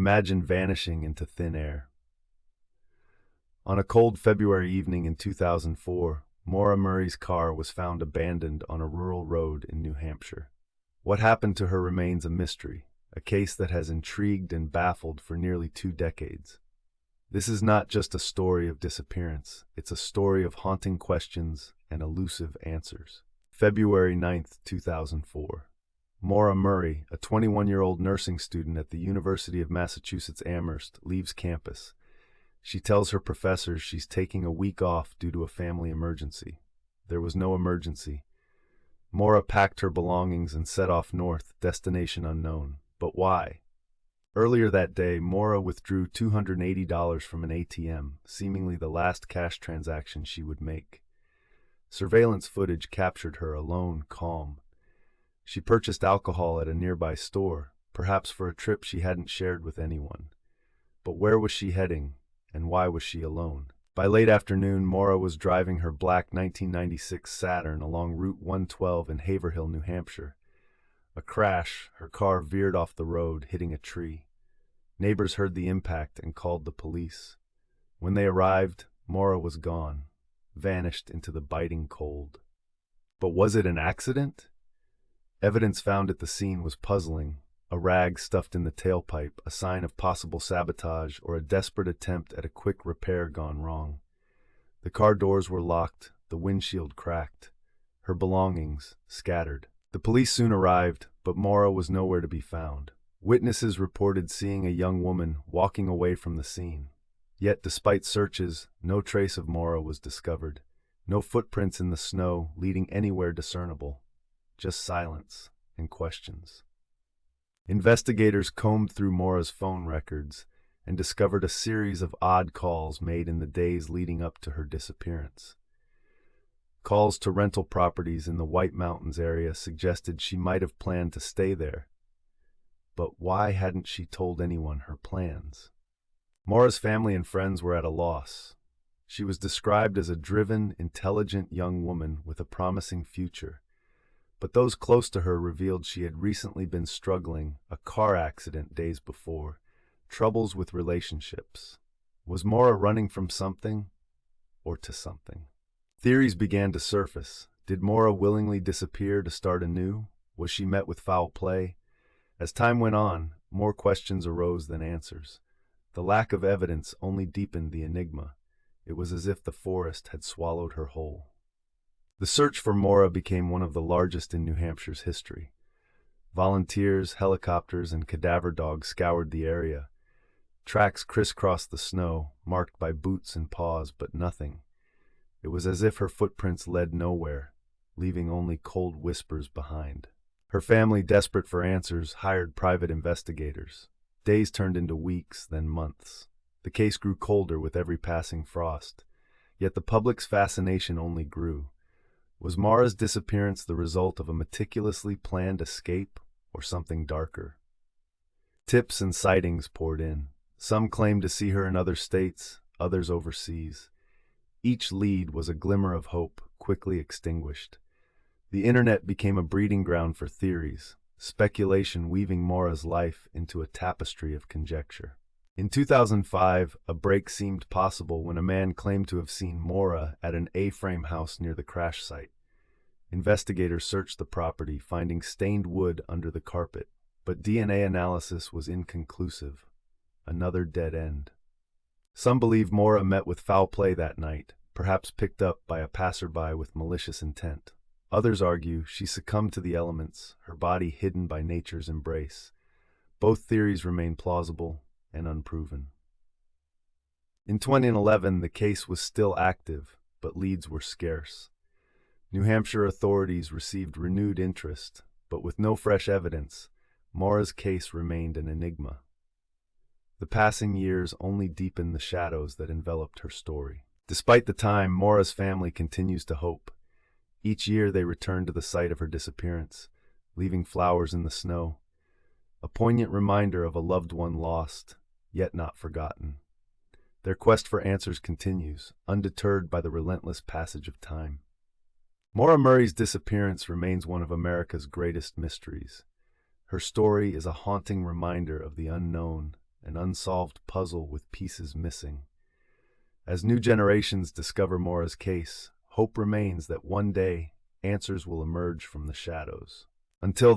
Imagine vanishing into thin air. On a cold February evening in 2004, Maura Murray's car was found abandoned on a rural road in New Hampshire. What happened to her remains a mystery, a case that has intrigued and baffled for nearly 2 decades. This is not just a story of disappearance, it's a story of haunting questions and elusive answers. February 9th, 2004. Maura Murray, a 21-year-old nursing student at the University of Massachusetts Amherst, leaves campus. She tells her professors she's taking a week off due to a family emergency. There was no emergency. Maura packed her belongings and set off north, destination unknown. But why? Earlier that day, Maura withdrew $280 from an ATM, seemingly the last cash transaction she would make. Surveillance footage captured her alone, calm. She purchased alcohol at a nearby store, perhaps for a trip she hadn't shared with anyone. But where was she heading, and why was she alone? By late afternoon, Maura was driving her black 1996 Saturn along Route 112 in Haverhill, New Hampshire. A crash, her car veered off the road, hitting a tree. Neighbors heard the impact and called the police. When they arrived, Maura was gone, vanished into the biting cold. But was it an accident? Evidence found at the scene was puzzling. A rag stuffed in the tailpipe, a sign of possible sabotage or a desperate attempt at a quick repair gone wrong. The car doors were locked, the windshield cracked, her belongings scattered. The police soon arrived, but Maura was nowhere to be found. Witnesses reported seeing a young woman walking away from the scene. Yet, despite searches, no trace of Maura was discovered. No footprints in the snow leading anywhere discernible. Just silence and questions. Investigators combed through Maura's phone records and discovered a series of odd calls made in the days leading up to her disappearance. Calls to rental properties in the White Mountains area suggested she might have planned to stay there. But why hadn't she told anyone her plans? Maura's family and friends were at a loss. She was described as a driven, intelligent young woman with a promising future. But those close to her revealed she had recently been struggling, a car accident days before, troubles with relationships. Was Maura running from something or to something? Theories began to surface. Did Maura willingly disappear to start anew? Was she met with foul play? As time went on, more questions arose than answers. The lack of evidence only deepened the enigma. It was as if the forest had swallowed her whole. The search for Maura became one of the largest in New Hampshire's history. Volunteers, helicopters, and cadaver dogs scoured the area. Tracks crisscrossed the snow, marked by boots and paws, but nothing. It was as if her footprints led nowhere, leaving only cold whispers behind. Her family, desperate for answers, hired private investigators. Days turned into weeks, then months. The case grew colder with every passing frost. Yet the public's fascination only grew. Was Maura's disappearance the result of a meticulously planned escape or something darker? Tips and sightings poured in. Some claimed to see her in other states, others overseas. Each lead was a glimmer of hope, quickly extinguished. The internet became a breeding ground for theories, speculation weaving Maura's life into a tapestry of conjecture. In 2005, a break seemed possible when a man claimed to have seen Maura at an A-frame house near the crash site. Investigators searched the property, finding stained wood under the carpet, but DNA analysis was inconclusive. Another dead end. Some believe Maura met with foul play that night, perhaps picked up by a passerby with malicious intent. Others argue she succumbed to the elements, her body hidden by nature's embrace. Both theories remain plausible and unproven. In 2011, the case was still active, but leads were scarce. New Hampshire authorities received renewed interest, but with no fresh evidence, Maura's case remained an enigma. The passing years only deepened the shadows that enveloped her story. Despite the time, Maura's family continues to hope. Each year they return to the site of her disappearance, leaving flowers in the snow, a poignant reminder of a loved one lost, yet not forgotten. Their quest for answers continues, undeterred by the relentless passage of time. Maura Murray's disappearance remains one of America's greatest mysteries. Her story is a haunting reminder of the unknown an unsolved puzzle with pieces missing. As new generations discover Maura's case, hope remains that one day answers will emerge from the shadows. Until